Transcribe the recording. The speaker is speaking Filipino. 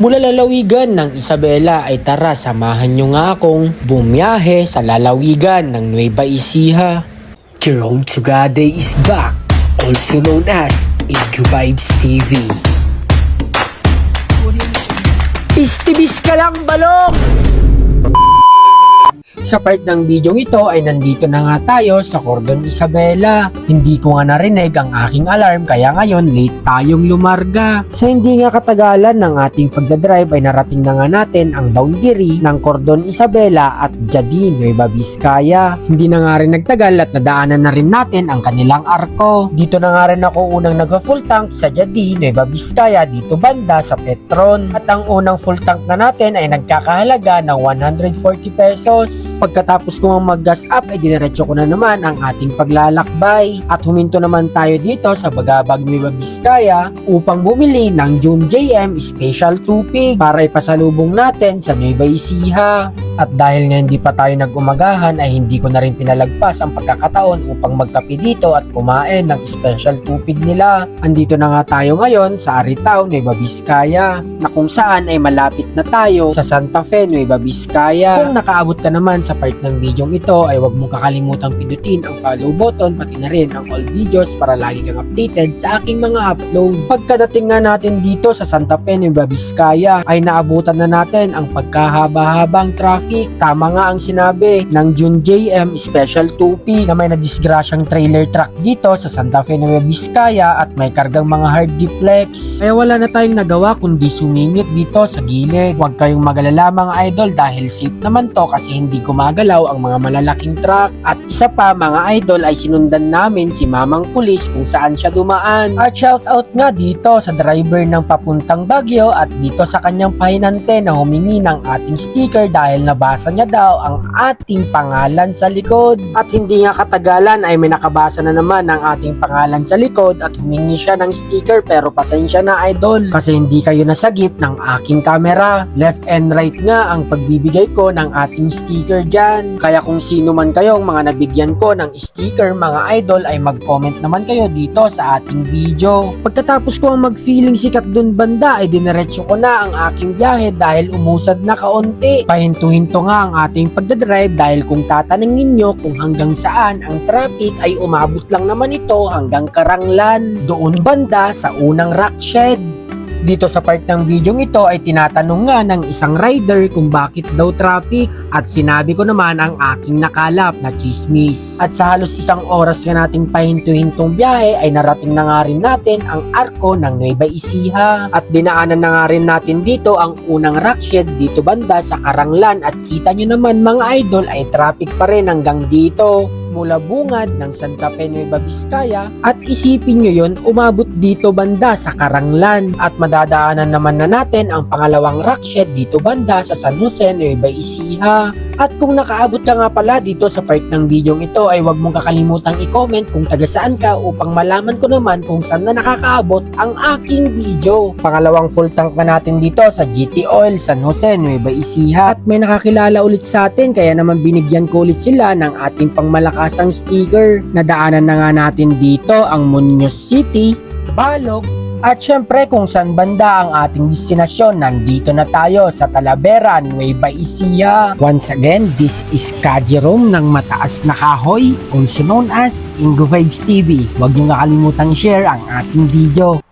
Mula lalawigan ng Isabela ay tara samahan nyo nga akong bumiyahe sa lalawigan ng Nueva Ecija. Jerome Tugade is back, also known as Incu Vibes TV. Istibis ka lang, balong! Sa part ng video ito ay nandito na nga tayo sa Cordon Isabela. Hindi ko nga narinig ang aking alarm kaya ngayon late tayong lumarga. Sa hindi nga katagalan ng ating pagdadrive ay narating na nga natin ang boundary ng Cordon Isabela at Jadi, Nueva Vizcaya. Hindi na nga rin nagtagal at nadaanan na rin natin ang kanilang arko. Dito na nga rin ako unang nag-full tank sa Jadi, Nueva Vizcaya dito banda sa Petron. At ang unang full tank na natin ay nagkakahalaga ng 140 pesos. Pagkatapos ko mag-gas up ay dinerecho ko na naman ang ating paglalakbay at huminto naman tayo dito sa Bagabag, Nueva Vizcaya upang bumili ng June JM Special Tupig para ipasalubong natin sa Nueva Ecija. At dahil nga hindi pa tayo nag-umagahan ay hindi ko na rin pinalagpas ang pagkakataon upang magkape dito at kumain ng special tupig nila. Andito na nga tayo ngayon sa Aritao, Nueva Vizcaya na kung saan ay malapit na tayo sa Santa Fe, Nueva Vizcaya. Kung nakaabot ka naman sa part ng video ito ay huwag mong kakalimutang pindutin ang follow button pati na rin ang all videos para lagi kang updated sa aking mga upload. Pagkadating nga natin dito sa Santa Fe, Nueva Vizcaya ay naabutan na natin ang pagkahaba-habang traffic. Tama nga ang sinabi ng June JM Special Tupig na may nadisgrasyang trailer truck dito sa Santa Fe, Nueva Vizcaya at may kargang mga hard duplex. Kaya wala na tayong nagawa kundi sumingit dito sa gilid. Huwag kayong magalala mga idol dahil safe naman to kasi hindi gumagalaw ang mga malalaking truck. At isa pa mga idol ay sinundan namin si mamang pulis kung saan siya dumaan. At shoutout nga dito sa driver ng papuntang Baguio at dito sa kanyang pahinante na humingi ng ating sticker dahil nabasa niya daw ang ating pangalan sa likod. At hindi nga katagalan ay may nakabasa na naman ang ating pangalan sa likod at humingi siya ng sticker pero pasensya na idol kasi hindi kayo nasagip ng aking camera. Left and right nga ang pagbibigay ko ng ating sticker dyan. Kaya kung sino man kayong mga nabigyan ko ng sticker mga idol ay mag-comment naman kayo dito sa ating video. Pagkatapos ko ang mag-feeling sikat dun banda ay dinerecho ko na ang aking biyahe dahil umusad na kaunti. Pahinto-hinto nga ang ating pagdadrive dahil kung tatanungin nyo kung hanggang saan ang traffic ay umabot lang naman ito hanggang Karanglan doon banda sa unang rock shed. Dito sa part ng video ito ay tinatanong nga ng isang rider kung bakit daw traffic at sinabi ko naman ang aking nakalap na chismis. At sa halos isang oras nga nating pahinto-hintong biyahe ay narating na nga rin natin ang arko ng Nueva Ecija at dinaanan na nga rin natin dito ang unang rock shed dito banda sa Karanglan at kita nyo naman mga idol ay traffic pa rin hanggang dito mula bungad ng Santa Fe, Nueva Vizcaya at isipin nyo yun umabot dito banda sa Karanglan at madadaanan naman na natin ang pangalawang rock shed dito banda sa San Jose, Nueva Ecija. At kung nakaabot ka nga pala dito sa part ng video ito ay huwag mong kakalimutang i-comment kung taga saan ka upang malaman ko naman kung saan na nakakaabot ang aking video. Pangalawang full tank na natin dito sa GT Oil, San Jose, Nueva Ecija at may nakakilala ulit sa atin kaya naman binigyan ko ulit sila ng ating pangmalakasang sticker. Nadaanan na nga natin dito ang Muñoz City, Balog at syempre kung saan banda ang ating destinasyon. Nandito na tayo sa Talavera, Nueva Ecija. Once again, this is Ka Jerome ng Mataas na Kahoy, also known as Incu Vibes TV. Huwag nyo nga kalimutang share ang ating video.